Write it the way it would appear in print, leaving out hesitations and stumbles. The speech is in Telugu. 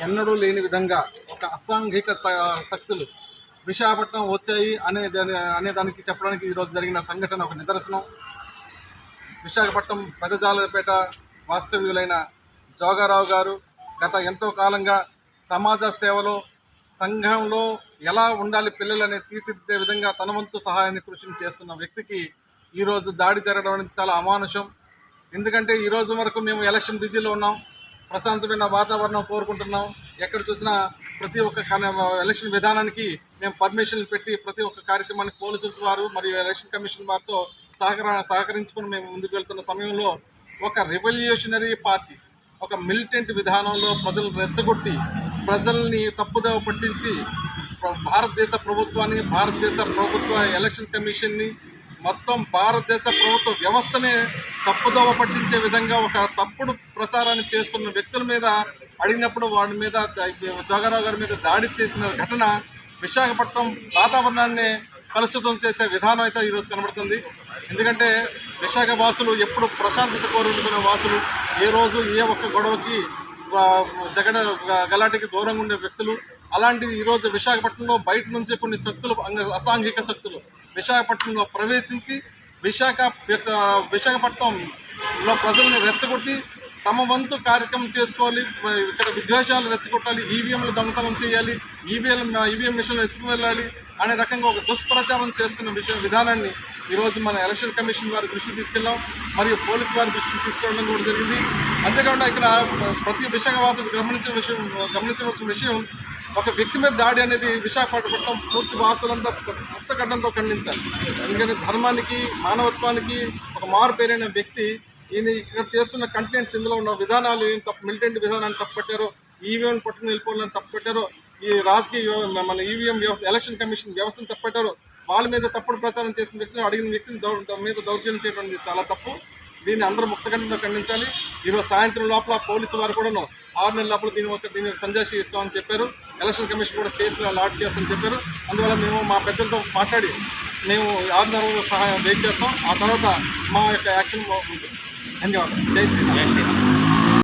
ఎన్నడూ లేని విధంగా ఒక అసాంఘిక శక్తులు విశాఖపట్నం వచ్చాయి అనేదానికి చెప్పడానికి ఈరోజు జరిగిన సంఘటన ఒక నిదర్శనం. విశాఖపట్నం పెదజాలపేట వాస్తవ్యులైన జోగారావు గారు గత ఎంతో కాలంగా సమాజ సేవలో సంఘంలో ఎలా ఉండాలి పిల్లలని తీర్చిదిద్దే విధంగా తన వంతు సహాయాన్ని కృషిని చేస్తున్న వ్యక్తికి ఈరోజు దాడి జరగడం అనేది చాలా అమానుషం. ఎందుకంటే ఈరోజు వరకు మేము ఎలక్షన్ బిజీలో ఉన్నాం, ప్రశాంతమైన వాతావరణం కోరుకుంటున్నాం. ఎక్కడ చూసినా ప్రతి ఒక్క ఎలక్షన్ విధానానికి మేము పర్మిషన్లు పెట్టి ప్రతి ఒక్క కార్యక్రమానికి పోలీసుల వారు మరియు ఎలక్షన్ కమిషన్ వారితో సహకరించుకుని మేము ముందుకు వెళ్తున్న సమయంలో ఒక రెవల్యూషనరీ పార్టీ ఒక మిలిటెంట్ విధానంలో ప్రజలు రెచ్చగొట్టి ప్రజల్ని తప్పుదోవ పట్టించి భారతదేశ ప్రభుత్వాన్ని భారతదేశ ప్రభుత్వ ఎలక్షన్ కమిషన్ని మొత్తం భారతదేశ ప్రభుత్వ వ్యవస్థనే తప్పుదోవ పట్టించే విధంగా ఒక తప్పుడు ప్రచారాన్ని చేస్తున్న వ్యక్తుల మీద అడిగినప్పుడు వాడి మీద జోగారావు గారి మీద దాడి చేసిన ఘటన విశాఖపట్నం వాతావరణాన్ని కలుషితం చేసే విధానం అయితే ఈరోజు కనబడుతుంది. ఎందుకంటే విశాఖ వాసులు ఎప్పుడు ప్రశాంతత కోరుకునే వాసులు, ఏ రోజు ఏ ఒక్క గొడవకి గలాటికి దూరంగా ఉండే వ్యక్తులు. అలాంటిది ఈరోజు విశాఖపట్నంలో బయట నుంచి కొన్ని శక్తులు, అసాంఘిక శక్తులు విశాఖపట్నంలో ప్రవేశించి విశాఖపట్నంలో ప్రజలను రెచ్చగొట్టి తమ వంతు కార్యక్రమం చేసుకోవాలి, ఇక్కడ విద్వేషాలు రెచ్చగొట్టాలి, ఈవీఎంలు దొంగతనం చేయాలి, ఈవీఎం మిషన్లు ఎత్తుకు వెళ్ళాలి అనే రకంగా ఒక దుష్ప్రచారం చేస్తున్న విధానాన్ని ఈరోజు మన ఎలక్షన్ కమిషన్ వారి దృష్టికి తీసుకెళ్ళాం, మరియు పోలీసు వారి దృష్టికి తీసుకెళ్ళడం కూడా జరిగింది. అంతేకాకుండా ఇక్కడ ప్రతి విశాఖవాసులు గమనించవలసిన విషయం, ఒక వ్యక్తి మీద దాడి అనేది విశాఖపట్నం పూర్తి వాసులంతా ముక్తగడ్డంతో ఖండించాలి. ఎందుకంటే ధర్మానికి మానవత్వానికి ఒక మారు పేరైన వ్యక్తి ఈయన ఇక్కడ చేస్తున్న కంటెంట్స్, ఇందులో ఉన్న విధానాలు ఏం తప్పు, మిలిటెంట్ విధానాన్ని తప్పుపెట్టారో, ఈవీఎం పట్టుకుని వెళ్ళిపోవాలని తప్పుపెట్టారో, ఈ రాజకీయ మన ఈవీఎం వ్యవస్థ ఎలక్షన్ కమిషన్ వ్యవస్థను తప్పుపెట్టారో, వాళ్ళ మీద తప్పుడు ప్రచారం చేసిన వ్యక్తిని అడిగిన వ్యక్తిని మీద దౌర్జన్యం చేయడం చాలా తప్పు. దీన్ని అందరూ ముక్తగండంలో ఖండించాలి. ఈరోజు సాయంత్రం లోపల పోలీసు వారు కూడాను 6 నెలల లోపల దీనికి సంజాషి ఇస్తామని చెప్పారు. ఎలక్షన్ కమిషన్ కూడా కేసులు లాడ్ చేస్తామని చెప్పారు. అందువల్ల మేము మా పెద్దలతో మాట్లాడి మేము 6 నెలల సహాయం వెయిట్ చేస్తాం. ఆ తర్వాత మా యొక్క యాక్షన్ ఉంటుంది. ధన్యవాదాలు. జై శ్రీరామ్.